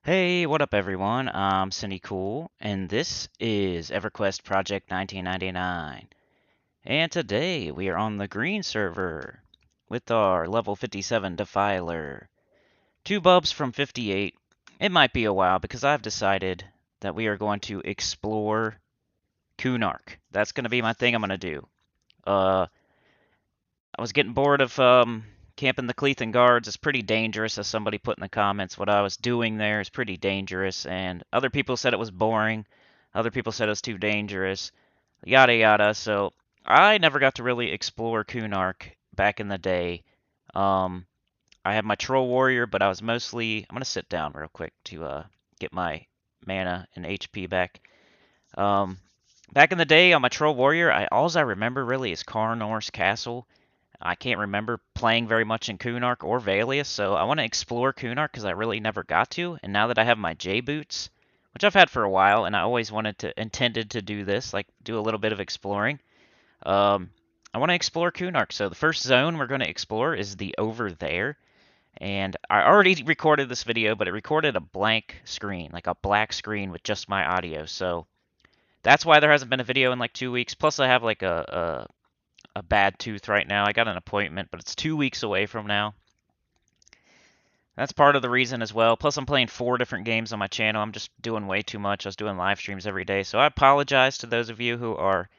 Hey, what up everyone? I'm Cindy Cool, and this is Everquest Project 1999. And today we are on the green server with our level 57 Defiler. Two bubs from 58. It might be a while because I've decided that we are going to explore KUNARK. That's going to be my thing I'm going to do. I was getting bored of camping the Cleathan Guards. It's pretty dangerous, as somebody put in the comments. What I was doing there is pretty dangerous, and other people said it was boring. Other people said it was too dangerous, yada yada. So I never got to really explore KUNARK back in the day. I had my Troll Warrior, but I was mostly. I'm gonna sit down real quick to get my mana and HP back. Um, Back in the day on my Troll Warrior, all I remember really is Karnor's Castle. I can't remember playing very much in KUNARK or Valius, so I want to explore KUNARK because I really never got to. And now that I have my J boots, which I've had for a while, and I always intended to do this, like do a little bit of exploring. Um, I want to explore KUNARK. So the first zone we're going to explore is the Overthere. And I already recorded this video, but it recorded a blank screen, like a black screen with just my audio. So that's why there hasn't been a video in like 2 weeks. Plus, I have like a bad tooth right now. I got an appointment, but it's 2 weeks away from now. That's part of the reason as well. Plus, I'm playing 4 different games on my channel. I'm just doing way too much. I was doing live streams every day. So I apologize to those of you who are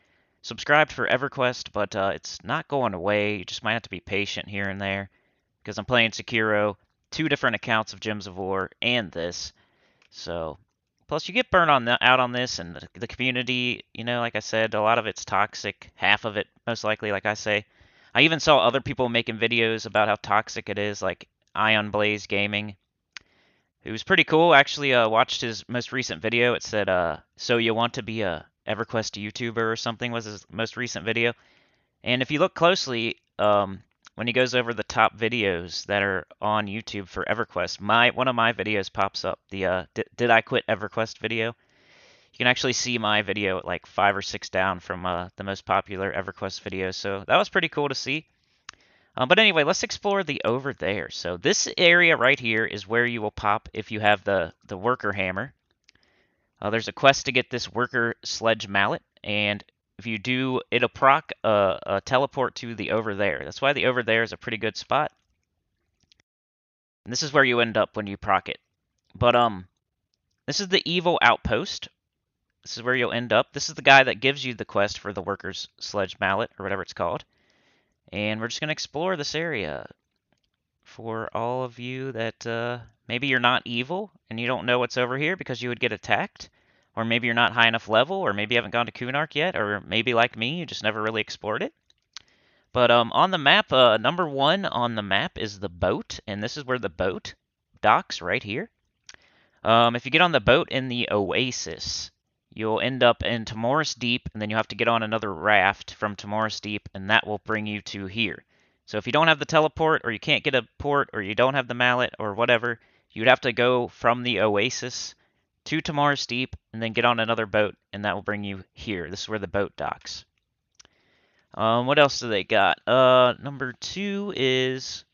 subscribed for Everquest, but it's not going away. You just might have to be patient here and there because I'm playing Sekiro, 2 different accounts of Gems of War, and this. So, plus you get burned out on this, and the community, like I said, a lot of it's toxic. Half of it, most likely, like I say. I even saw other people making videos about how toxic it is, like Ion Blaze Gaming. It was pretty cool. Actually, watched his most recent video. It said, "So you want to be a EverQuest YouTuber or something?" was his most recent video. And if you look closely, when he goes over the top videos that are on YouTube for EverQuest, one of my videos pops up. The did I quit EverQuest video? You can actually see my video at like 5 or 6 down from the most popular EverQuest videos. So that was pretty cool to see. But anyway, let's explore the Overthere. So this area right here is where you will pop if you have the worker hammer. There's a quest to get this worker sledge mallet, and if you do, it'll proc a teleport to the Overthere. That's why the Overthere is a pretty good spot. And this is where you end up when you proc it. But this is the evil outpost. This is where you'll end up. This is the guy that gives you the quest for the worker's sledge mallet, or whatever it's called. And we're just going to explore this area for all of you that maybe you're not evil and you don't know what's over here because you would get attacked. Or maybe you're not high enough level, or maybe you haven't gone to KUNARK yet, or maybe like me, you just never really explored it. But on the map, number 1 on the map is the boat, and this is where the boat docks, right here. If you get on the boat in the Oasis, you'll end up in Timoris Deep, and then you have to get on another raft from Timoris Deep, and that will bring you to here. So if you don't have the teleport, or you can't get a port, or you don't have the mallet, or whatever, you'd have to go from the Oasis to Timoris Deep, and then get on another boat, and that will bring you here. This is where the boat docks. What else do they got? Number 2 is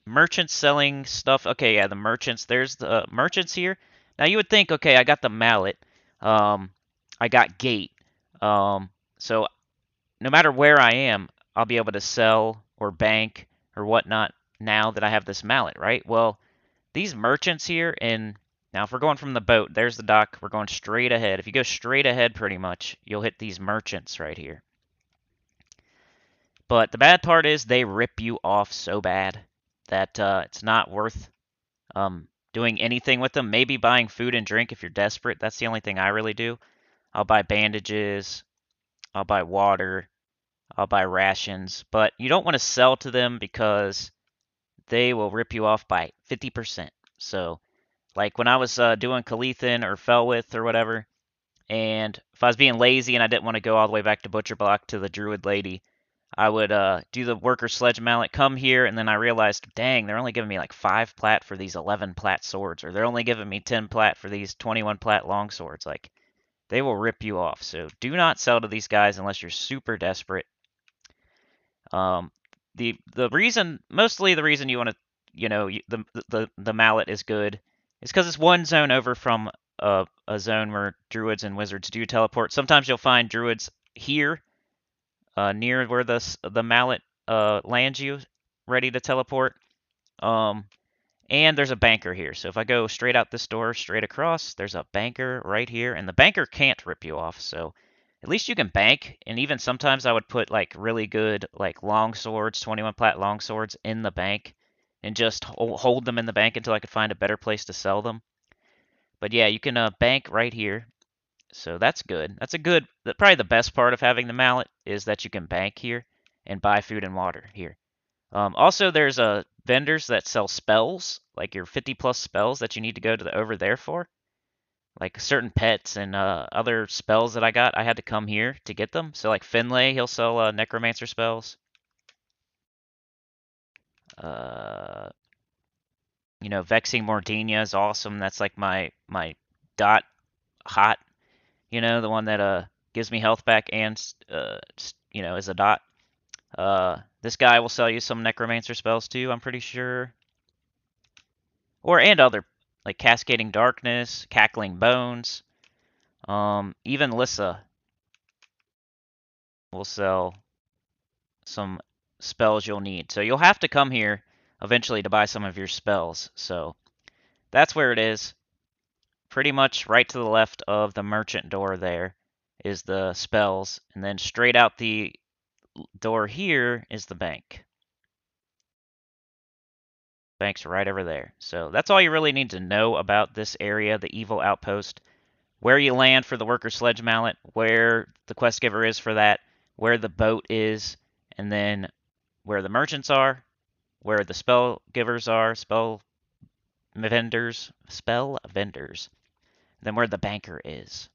merchants selling stuff. Okay, yeah, the merchants. There's the merchants here. Now you would think, okay, I got the mallet. I got gate. So no matter where I am, I'll be able to sell or bank or whatnot now that I have this mallet, right? Well, these merchants here, and now if we're going from the boat, there's the dock. We're going straight ahead. If you go straight ahead pretty much, you'll hit these merchants right here. But the bad part is they rip you off so bad that it's not worth doing anything with them. Maybe buying food and drink if you're desperate. That's the only thing I really do. I'll buy bandages. I'll buy water. I'll buy rations. But you don't want to sell to them because they will rip you off by 50%. So, like when I was doing Kalithan or Felwith or whatever, and if I was being lazy and I didn't want to go all the way back to Butcher Block to the Druid Lady, I would do the worker sledge mallet, come here, and then I realized, dang, they're only giving me like 5 plat for these 11 plat swords, or they're only giving me 10 plat for these 21 plat long swords. Like, they will rip you off. So do not sell to these guys unless you're super desperate. The reason, mostly the reason you want to, the mallet is good It's because it's one zone over from a zone where druids and wizards do teleport. Sometimes you'll find druids here, near where the mallet lands you, ready to teleport. Um, and there's a banker here. So if I go straight out this door, straight across, there's a banker right here, and the banker can't rip you off. So at least you can bank. And even sometimes I would put like really good like long swords, 21 plat long swords in the bank, and just hold them in the bank until I could find a better place to sell them. But yeah, you can bank right here. So that's good. That's probably the best part of having the mallet is that you can bank here and buy food and water here. Also, there's vendors that sell spells, like your 50 plus spells that you need to go to the Overthere for. Like certain pets and other spells that I got, I had to come here to get them. So like Finlay, he'll sell Necromancer spells. Uh, Vexing Mordinia is awesome. That's like my dot hot. The one that gives me health back and is a dot. This guy will sell you some Necromancer spells too, I'm pretty sure. And other, like Cascading Darkness, Cackling Bones. Even Lissa will sell some spells you'll need. So you'll have to come here eventually to buy some of your spells. So that's where it is. Pretty much right to the left of the merchant door there is the spells. And then straight out the door here is the bank. Bank's right over there. So that's all you really need to know about this area, the evil outpost. Where you land for the worker sledge mallet, where the quest giver is for that, where the boat is, and then where the merchants are, where the spell givers are, spell vendors, then where the banker is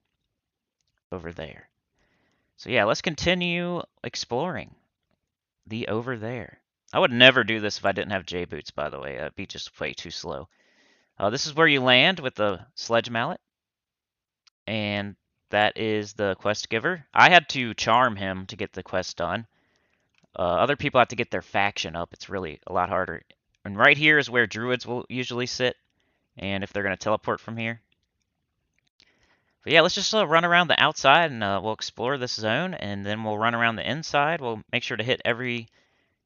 over there. So yeah, let's continue exploring the Overthere. I would never do this if I didn't have J boots, by the way. That'd be just way too slow. This is where you land with the sledge mallet. And that is the quest giver. I had to charm him to get the quest done. Other people have to get their faction up. It's really a lot harder. And right here is where druids will usually sit, and if they're going to teleport from here. But yeah, let's just run around the outside, and we'll explore this zone, and then we'll run around the inside. We'll make sure to hit every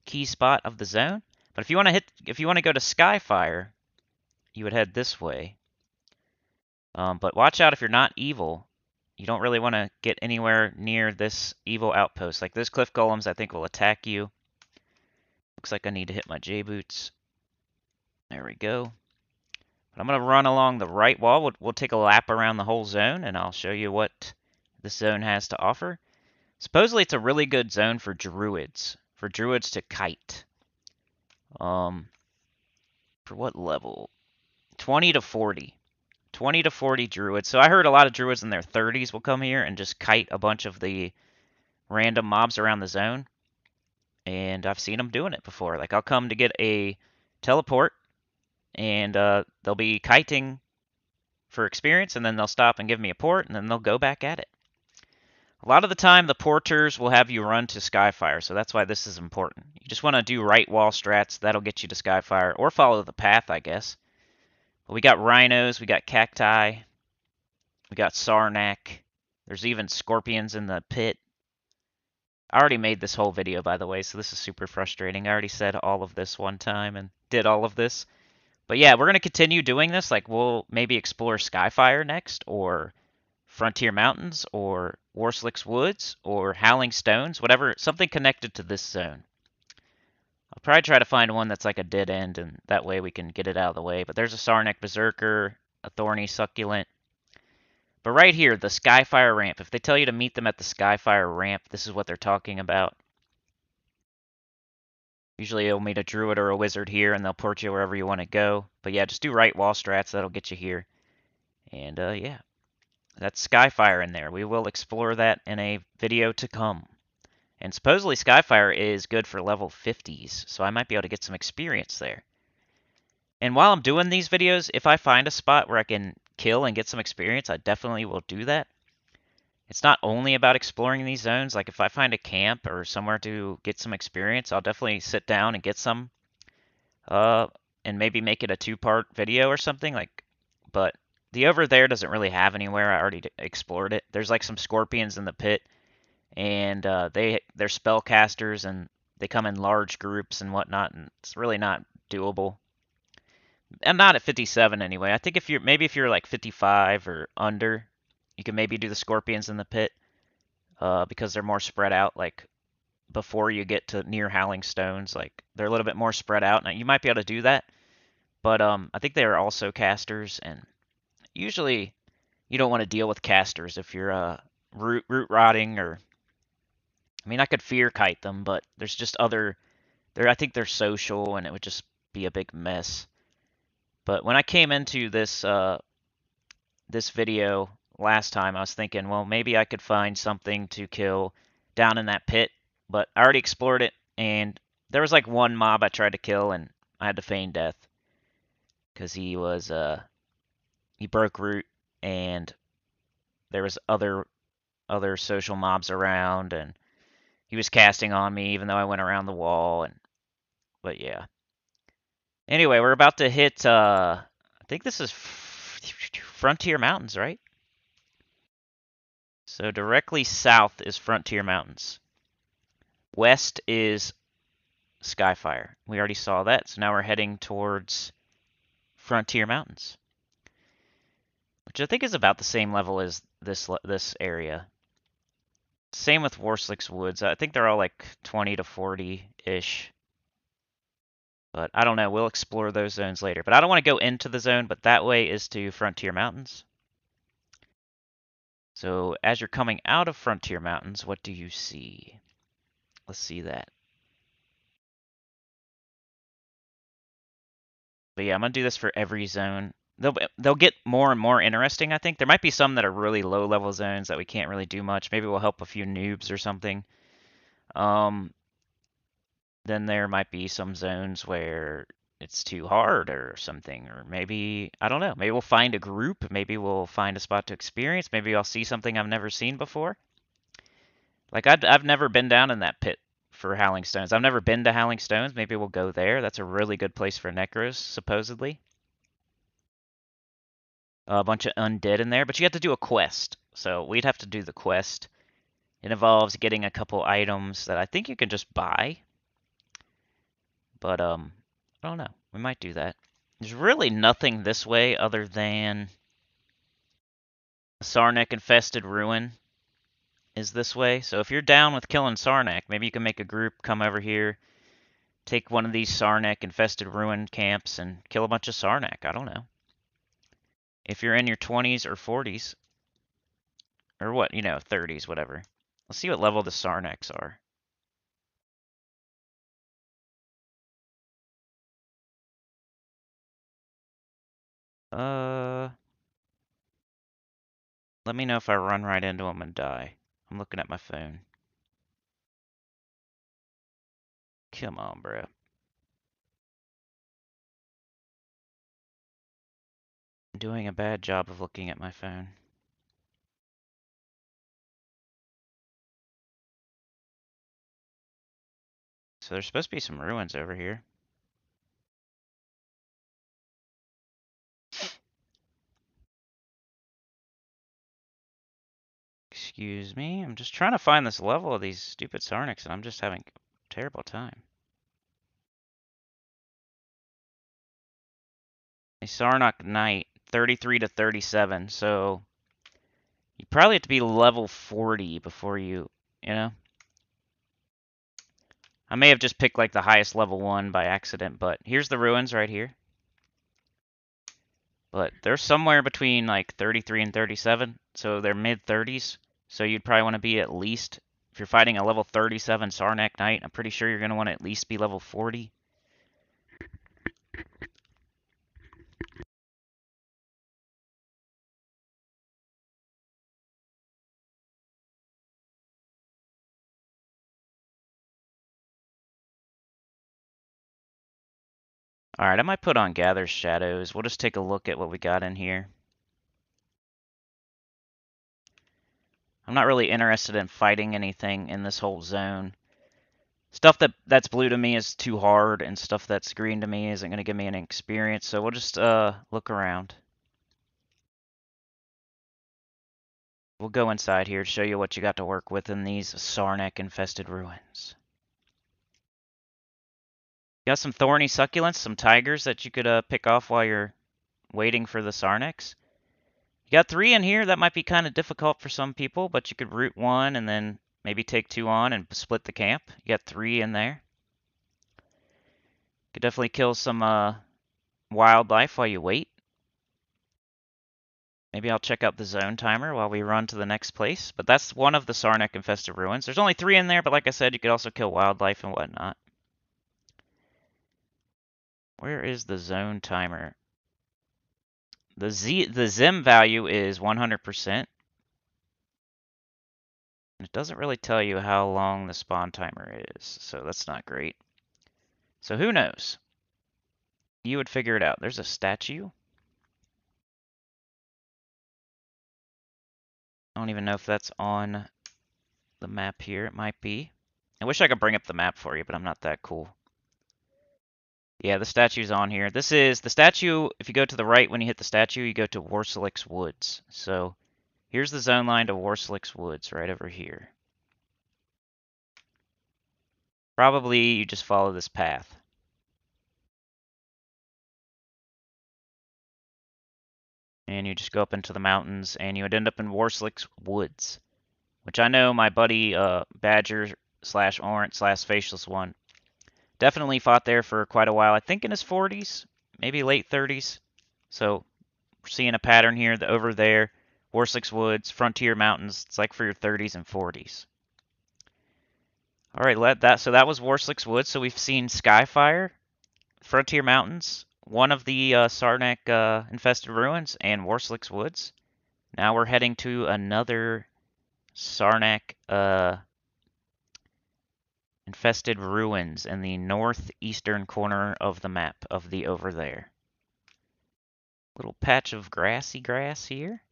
key spot of the zone. But if you want to go to Skyfire, you would head this way. But watch out if you're not evil. You don't really want to get anywhere near this evil outpost. Like those cliff golems, I think will attack you. Looks like I need to hit my J boots. There we go. But I'm going to run along the right wall. We'll take a lap around the whole zone, and I'll show you what this zone has to offer. Supposedly, it's a really good zone for druids to kite. For what level? 20 to 40. 20 to 40 druids. So I heard a lot of druids in their 30s will come here and just kite a bunch of the random mobs around the zone. And I've seen them doing it before. Like I'll come to get a teleport, and they'll be kiting for experience, and then they'll stop and give me a port, and then they'll go back at it. A lot of the time, the porters will have you run to Skyfire, so that's why this is important. You just want to do right wall strats. That'll get you to Skyfire, or follow the path, I guess. But we got rhinos, we got cacti, we got Sarnak. There's even scorpions in the pit. I already made this whole video, by the way, so this is super frustrating. I already said all of this one time and did all of this. But yeah, we're going to continue doing this. Like, we'll maybe explore Skyfire next, or Frontier Mountains, or Warslicks Woods, or Howling Stones, whatever, something connected to this zone. I'll probably try to find one that's like a dead end, and that way we can get it out of the way. But there's a Sarnak Berserker, a Thorny Succulent. But right here, the Skyfire ramp. If they tell you to meet them at the Skyfire ramp, this is what they're talking about. Usually you'll meet a druid or a wizard here, and they'll port you wherever you want to go. But yeah, just do right wall strats. That'll get you here. And yeah, that's Skyfire in there. We will explore that in a video to come. And supposedly Skyfire is good for level 50s, so I might be able to get some experience there. And while I'm doing these videos, if I find a spot where I can kill and get some experience, I definitely will do that. It's not only about exploring these zones. Like if I find a camp or somewhere to get some experience, I'll definitely sit down and get some. And maybe make it a 2-part video or something. Like but the Overthere doesn't really have anywhere. I already explored it. There's like some scorpions in the pit, and they're spellcasters, and they come in large groups and whatnot, and it's really not doable. And not at 57 anyway. I think if you're like 55 or under, you can maybe do the scorpions in the pit, because they're more spread out. Like before you get to near Howling Stones, like they're a little bit more spread out. Now you might be able to do that, but I think they are also casters, and usually you don't want to deal with casters if you're root rotting, or I mean I could fear kite them, but there's just other I think they're social, and it would just be a big mess. But when I came into this video last time, I was thinking, well, maybe I could find something to kill down in that pit, but I already explored it, and there was like one mob I tried to kill, and I had to feign death because he broke root, and there was other social mobs around, and he was casting on me even though I went around the wall, and but yeah. Anyway, we're about to hit I think this is Frontier Mountains, right? So directly south is Frontier Mountains. West is Skyfire. We already saw that, so now we're heading towards Frontier Mountains, which I think is about the same level as this area. Same with Warslicks Woods. I think they're all like 20 to 40-ish. But I don't know. We'll explore those zones later. But I don't want to go into the zone, but that way is to Frontier Mountains. So as you're coming out of Frontier Mountains, what do you see? Let's see that. But yeah, I'm going to do this for every zone. They'll get more and more interesting, I think. There might be some that are really low-level zones that we can't really do much. Maybe we'll help a few noobs or something. Then there might be some zones where it's too hard or something. Or maybe, I don't know, maybe we'll find a group. Maybe we'll find a spot to experience. Maybe I'll see something I've never seen before. Like, I've never been down in that pit for Howling Stones. I've never been to Howling Stones. Maybe we'll go there. That's a really good place for Necros, supposedly. A bunch of undead in there, but you have to do a quest. So we'd have to do the quest. It involves getting a couple items that I think you can just buy. But, I don't know. We might do that. There's really nothing this way other than a Sarnak-infested ruin is this way. So if you're down with killing Sarnak, maybe you can make a group, come over here, take one of these Sarnak-infested ruin camps, and kill a bunch of Sarnak. I don't know. If you're in your 20s or 40s, or what, 30s, whatever. Let's see what level the Sarnaks are. Let me know if I run right into them and die. I'm looking at my phone. Come on, bro. I'm doing a bad job of looking at my phone. So there's supposed to be some ruins over here. Excuse me, I'm just trying to find this level of these stupid Sarniks, and I'm just having a terrible time. A Sarnak Knight, 33 to 37, so you probably have to be level 40 before you know? I may have just picked like the highest level one by accident, but here's the ruins right here. But they're somewhere between like 33 and 37, so they're mid-30s. So you'd probably want to be at least, if you're fighting a level 37 Sarnak Knight, I'm pretty sure you're going to want to at least be level 40. Alright, I might put on Gather Shadows. We'll just take a look at what we got in here. I'm not really interested in fighting anything in this whole zone. Stuff that's blue to me is too hard, and stuff that's green to me isn't going to give me any experience, so we'll just look around. We'll go inside here to show you what you got to work with in these Sarnak-infested ruins. You got some thorny succulents, some tigers that you could pick off while you're waiting for the Sarnaks. You got 3 in here. That might be kind of difficult for some people, but you could root 1 and then maybe take 2 on and split the camp. You got 3 in there. Could definitely kill some wildlife while you wait. Maybe I'll check out the zone timer while we run to the next place. But that's one of the Sarnak-infested ruins. There's only 3 in there, but like I said, you could also kill wildlife and whatnot. Where is the zone timer? The Zim value is 100%. It doesn't really tell you how long the spawn timer is, so that's not great. So who knows? You would figure it out. There's a statue. I don't even know if that's on the map here. It might be. I wish I could bring up the map for you, but I'm not that cool. Yeah, the statue's on here. This is the statue. If you go to the right when you hit the statue, you go to Warslicks Woods. So here's the zone line to Warslicks Woods right over here. Probably you just follow this path. And you just go up into the mountains, and you would end up in Warslicks Woods, which I know my buddy Badger / Orant / Faceless One definitely fought there for quite a while. I think in his 40s, maybe late 30s. So we're seeing a pattern here. The over there, Warslicks Woods, Frontier Mountains. It's like for your 30s and 40s. All right, so that was Warslicks Woods. So we've seen Skyfire, Frontier Mountains, one of the Sarnak infested ruins, and Warslicks Woods. Now we're heading to another Sarnak infested ruins in the northeastern corner of the map of the Overthere. Little patch of grassy grass here.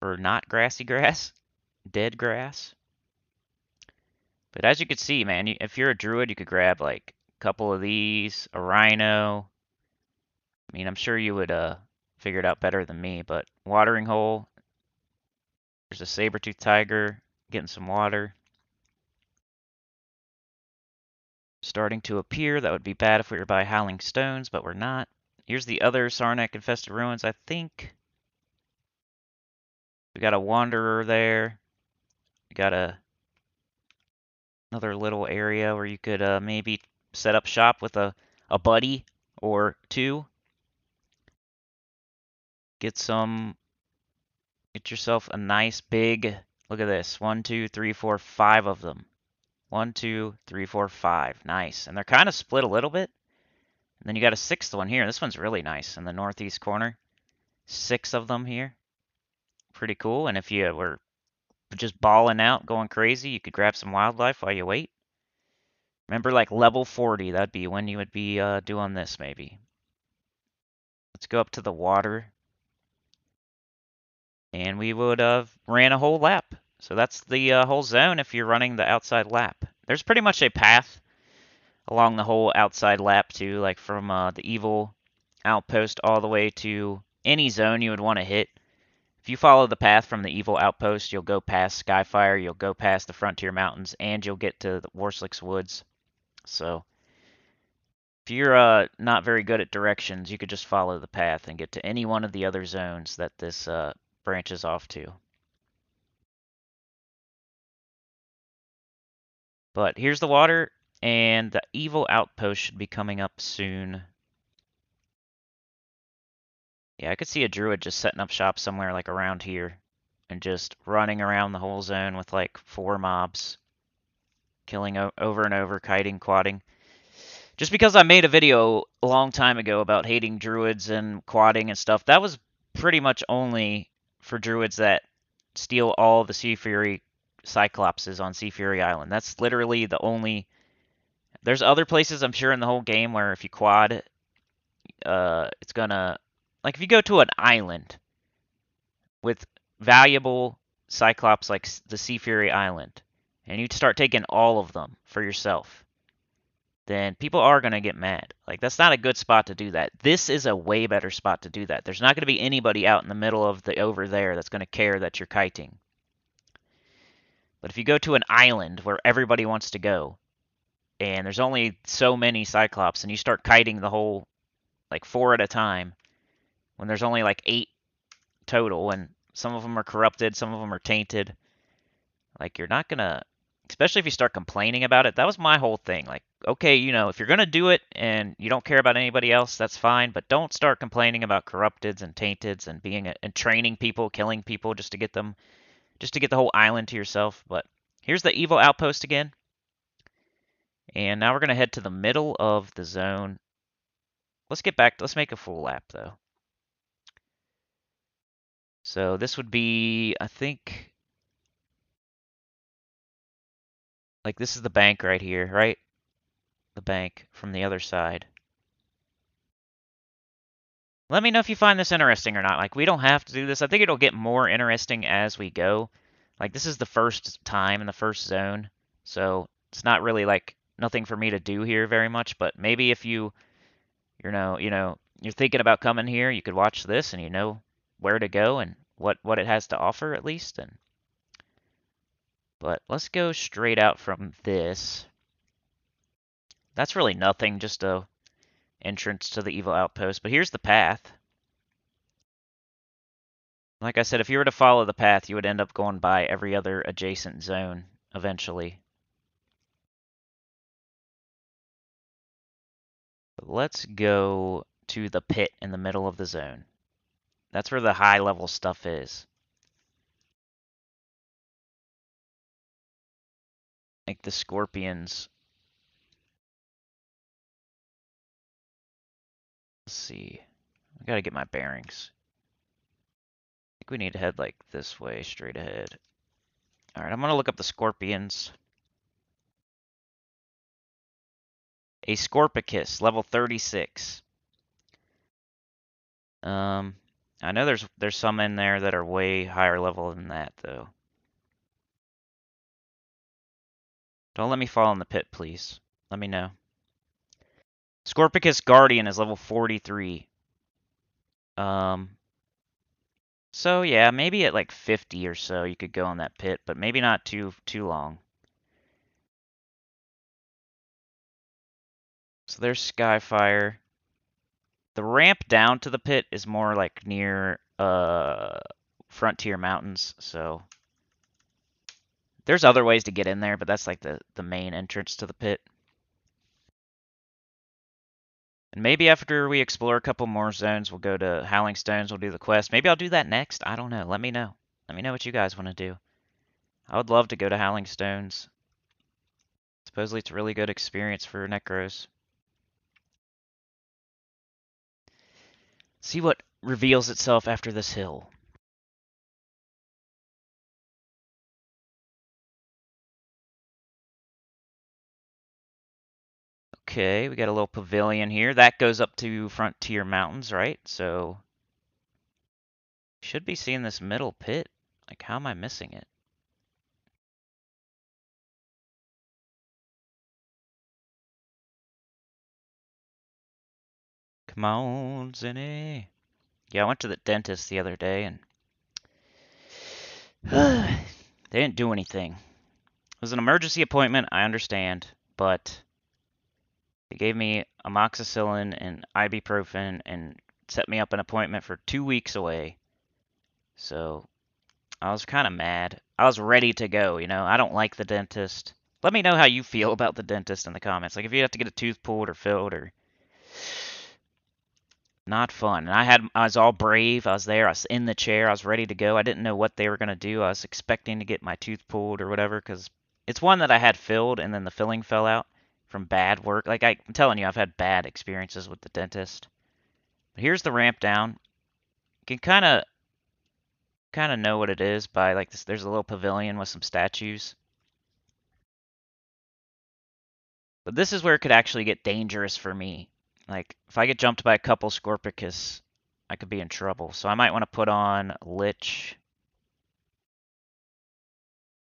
Or not grassy grass, dead grass. But as you can see, man, if you're a druid, you could grab like a couple of these, a rhino. I mean, I'm sure you would figure it out better than me, but watering hole. There's a saber-toothed tiger getting some water. Starting to appear. That would be bad if we were by Howling Stones, but we're not. Here's the other Sarnak-infested ruins, I think. We got a wanderer there. We got another little area where you could maybe set up shop with a buddy or 2. Get yourself a nice big, look at this, 1, 2, 3, 4, 5 of them. 1, 2, 3, 4, 5. Nice. And they're kind of split a little bit. And then you got a 6th one here. This one's really nice in the northeast corner. 6 of them here. Pretty cool. And if you were just balling out, going crazy, you could grab some wildlife while you wait. Remember, like level 40, that'd be when you would be doing this, maybe. Let's go up to the water. And we would have ran a whole lap. So that's the whole zone if you're running the outside lap. There's pretty much a path along the whole outside lap too, like from the evil outpost all the way to any zone you would want to hit. If you follow the path from the evil outpost, you'll go past Skyfire, you'll go past the Frontier Mountains, and you'll get to the Warslicks Woods. So if you're not very good at directions, you could just follow the path and get to any one of the other zones that this branches off to. But here's the water, and the evil outpost should be coming up soon. Yeah, I could see a druid just setting up shop somewhere like around here and just running around the whole zone with like 4 mobs, killing over and over, kiting, quadding. Just because I made a video a long time ago about hating druids and quadding and stuff, that was pretty much only for druids that steal all the Sea Fury Cyclopses on Sea Fury Island. That's literally the only... There's other places, I'm sure, in the whole game where if you quad, it's gonna... Like, if you go to an island with valuable Cyclops like the Sea Fury Island, and you start taking all of them for yourself, then people are going to get mad. Like, that's not a good spot to do that. This is a way better spot to do that. There's not going to be anybody out in the middle of the over there that's going to care that you're kiting. But if you go to an island where everybody wants to go, and there's only so many Cyclops, and you start kiting the whole, like, 4 at a time, when there's only like 8 total, and some of them are corrupted, some of them are tainted, like, you're not gonna, especially if you start complaining about it. That was my whole thing. Like, okay, you know, if you're gonna do it and you don't care about anybody else, that's fine, but don't start complaining about corrupteds and tainteds and and training people, killing people just to get them, just to get the whole island to yourself. But here's the evil outpost again. And now we're gonna head to the middle of the zone. Let's get back, let's make a full lap though. So this would be, I think, like this is the bank right here, right? The bank from the other side. Let me know if you find this interesting or not. Like, we don't have to do this. I think it'll get more interesting as we go. Like, this is the first time in the first zone, so it's not really, like, nothing for me to do here very much, but maybe if you're thinking about coming here, you could watch this and you know where to go and what it has to offer at least. But let's go straight out from this. That's really nothing, just a entrance to the evil outpost. But here's the path. Like I said, if you were to follow the path, you would end up going by every other adjacent zone eventually. But let's go to the pit in the middle of the zone. That's where the high level stuff is. Like the scorpions. Let's see. I gotta get my bearings. I think we need to head like this way, straight ahead. Alright, I'm gonna look up the scorpions. A Scorpicus, level 36. I know there's some in there that are way higher level than that, though. Don't let me fall in the pit, please. Let me know. Scorpicus Guardian is level 43. So yeah, maybe at like 50 or so you could go in that pit, but maybe not too long. So there's Skyfire. The ramp down to the pit is more like near Frontier Mountains, so there's other ways to get in there, but that's like the main entrance to the pit. And maybe after we explore a couple more zones, we'll go to Howling Stones, we'll do the quest. Maybe I'll do that next. I don't know. Let me know. Let me know what you guys want to do. I would love to go to Howling Stones. Supposedly it's a really good experience for Necros. See what reveals itself after this hill. Okay, we got a little pavilion here. That goes up to Frontier Mountains, right? So, should be seeing this middle pit. Like, how am I missing it? Come on, Zinny. Yeah, I went to the dentist the other day and they didn't do anything. It was an emergency appointment, I understand, but they gave me amoxicillin and ibuprofen and set me up an appointment for 2 weeks away. So I was kind of mad. I was ready to go, you know. I don't like the dentist. Let me know how you feel about the dentist in the comments. Like if you have to get a tooth pulled or filled or not fun. And I was all brave. I was there. I was in the chair. I was ready to go. I didn't know what they were going to do. I was expecting to get my tooth pulled or whatever because it's one that I had filled and then the filling fell out from bad work. Like I'm telling you, I've had bad experiences with the dentist. But here's the ramp down. You can kind of know what it is by like this. There's a little pavilion with some statues. But this is where it could actually get dangerous for me. Like, if I get jumped by a couple Scorpicus, I could be in trouble. So I might want to put on Lich.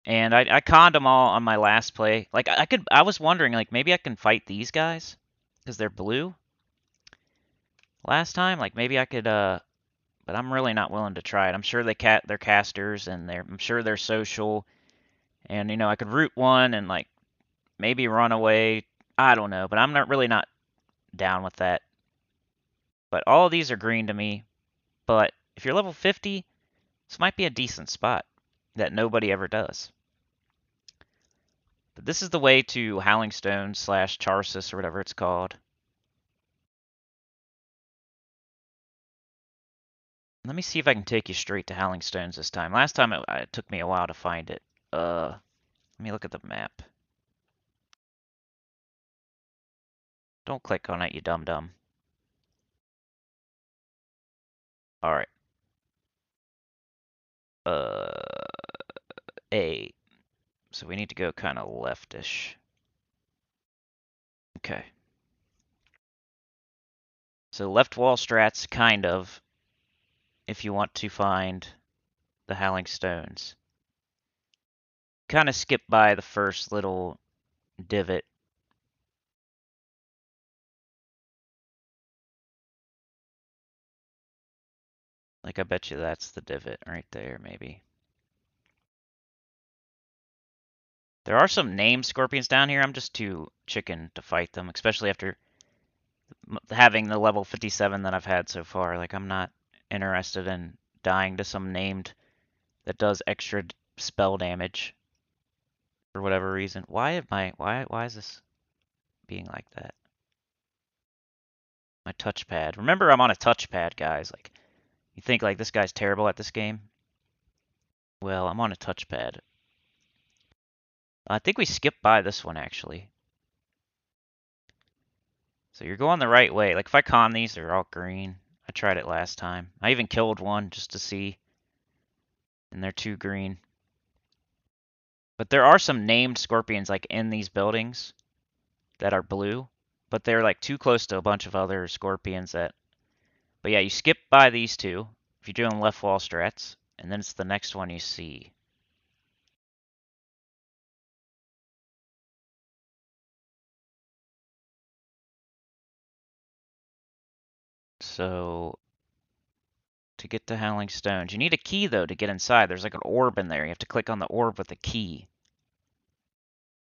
And I conned them all on my last play. Like I was wondering like maybe I can fight these guys because they're blue last time. Like maybe I could but I'm really not willing to try it. I'm sure they're casters and I'm sure they're social. And you know, I could root one and like maybe run away. I don't know, but I'm not down with that. But all of these are green to me. But if you're level 50, this might be a decent spot that nobody ever does. But this is the way to Howling Stones / Charsis or whatever it's called. Let me see if I can take you straight to Howling Stones this time. Last time it took me a while to find it. Let me look at the map. Don't click on it, you dum-dum. Alright. A. So we need to go kind of leftish. Okay. So left wall strats, kind of, if you want to find the Howling Stones. Kind of skip by the first little divot. Like, I bet you that's the divot right there, maybe. There are some named scorpions down here. I'm just too chicken to fight them, especially after having the level 57 that I've had so far. Like, I'm not interested in dying to some named that does extra spell damage for whatever reason. Why is this being like that? My touchpad. Remember, I'm on a touchpad, guys. Like, you think like this guy's terrible at this game? Well, I'm on a touchpad. I think we skipped by this one actually. So you're going the right way. Like if I con these, they're all green. I tried it last time. I even killed one just to see. And they're two green. But there are some named scorpions like in these buildings that are blue. But they're like too close to a bunch of other scorpions that... But yeah, you skip by these two if you're doing left wall strats. And then it's the next one you see. So to get to Howling Stones, you need a key though to get inside. There's like an orb in there. You have to click on the orb with the key.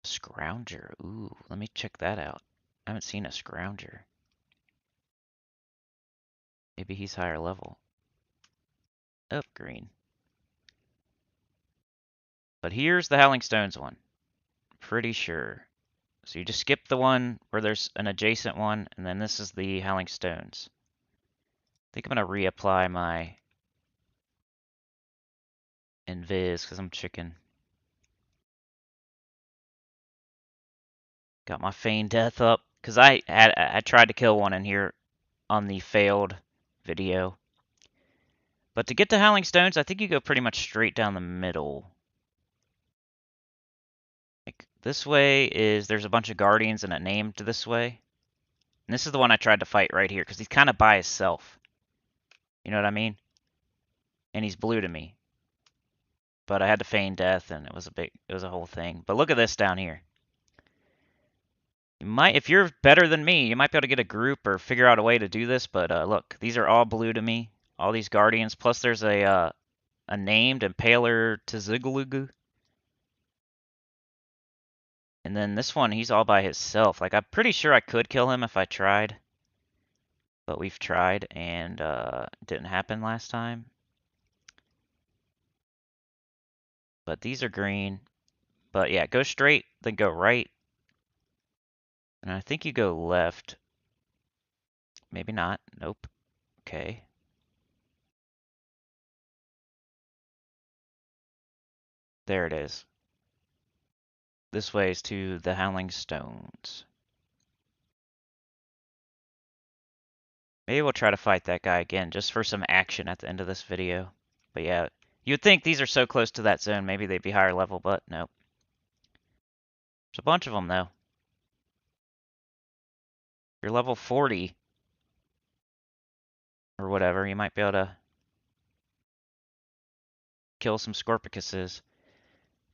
Scrounger. Ooh, let me check that out. I haven't seen a Scrounger. Maybe he's higher level. Oh, green. But here's the Howling Stones one. Pretty sure. So you just skip the one where there's an adjacent one, and then this is the Howling Stones. I think I'm going to reapply my Invis because I'm chicken. Got my Feign Death up because I tried to kill one in here on the failed video. But to get to Howling Stones, I think you go pretty much straight down the middle. Like this way is there's a bunch of guardians and it named this way. And this is the one I tried to fight right here because he's kind of by himself. You know what I mean? And he's blue to me. But I had to feign death and it was a whole thing. But look at this down here. You might, if you're better than me, you might be able to get a group or figure out a way to do this. But look, these are all blue to me. All these guardians. Plus there's a named Impaler Tziglugu. And then this one, he's all by himself. Like, I'm pretty sure I could kill him if I tried. But we've tried, and it didn't happen last time. But these are green. But yeah, go straight, then go right. And I think you go left. Maybe not. Nope. Okay. There it is. This way is to the Howling Stones. Maybe we'll try to fight that guy again, just for some action at the end of this video. But yeah, you'd think these are so close to that zone, maybe they'd be higher level, but nope. There's a bunch of them, though. If you're level 40, or whatever, you might be able to kill some Scorpicuses.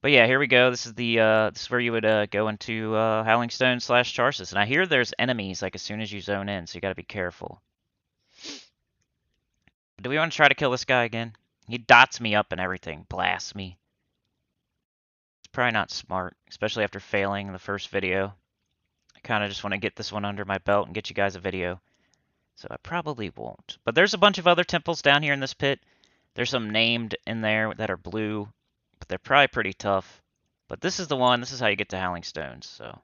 But yeah, here we go. This is the this is where you would go into Howling Stones / Charsis, and I hear there's enemies like as soon as you zone in, so you got to be careful. Do we want to try to kill this guy again? He dots me up and everything, blasts me. It's probably not smart, especially after failing the first video. I kind of just want to get this one under my belt and get you guys a video. So I probably won't. But there's a bunch of other temples down here in this pit. There's some named in there that are blue, but they're probably pretty tough. But this is the one. This is how you get to Howling Stones, so.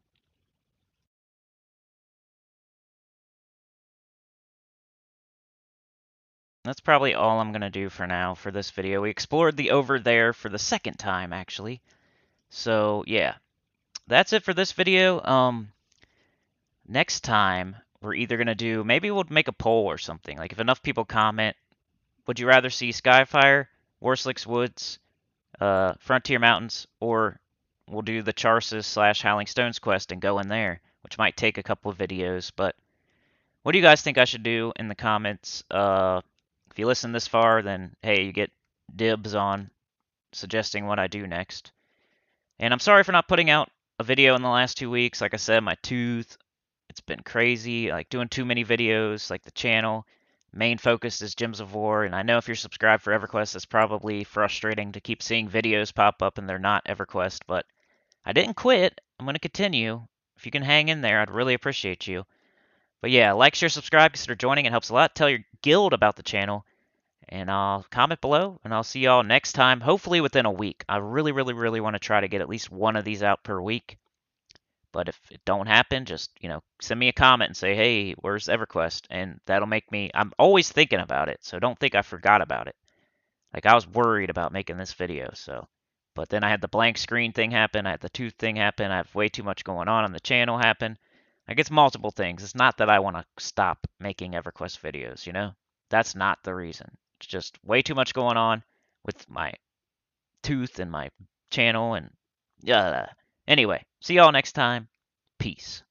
That's probably all I'm going to do for now for this video. We explored the Overthere for the second time, actually. So, yeah. That's it for this video. Next time, we're either going to do... Maybe we'll make a poll or something. Like, if enough people comment, would you rather see Skyfire, Warslicks Woods, Frontier Mountains, or we'll do the Charsis / Howling Stones quest and go in there, which might take a couple of videos, but what do you guys think I should do in the comments? If you listen this far, then hey, you get dibs on suggesting what I do next. And I'm sorry for not putting out a video in the last 2 weeks. Like I said, my tooth, it's been crazy, like doing too many videos, like the channel. Main focus is Gems of War, and I know if you're subscribed for Everquest, it's probably frustrating to keep seeing videos pop up and they're not Everquest, but I didn't quit. I'm going to continue. If you can hang in there, I'd really appreciate you. But yeah, like, share, subscribe, consider joining. It helps a lot. Tell your guild about the channel. And I'll comment below, and I'll see y'all next time, hopefully within a week. I really, really, really want to try to get at least one of these out per week. But if it don't happen, just, send me a comment and say, hey, where's EverQuest? And that'll make me... I'm always thinking about it, so don't think I forgot about it. Like, I was worried about making this video, so... But then I had the blank screen thing happen, I had the tooth thing happen, I have way too much going on the channel happen. Like, it's multiple things. It's not that I want to stop making EverQuest videos, That's not the reason. It's just way too much going on with my tooth and my channel and... Anyway, see y'all next time. Peace.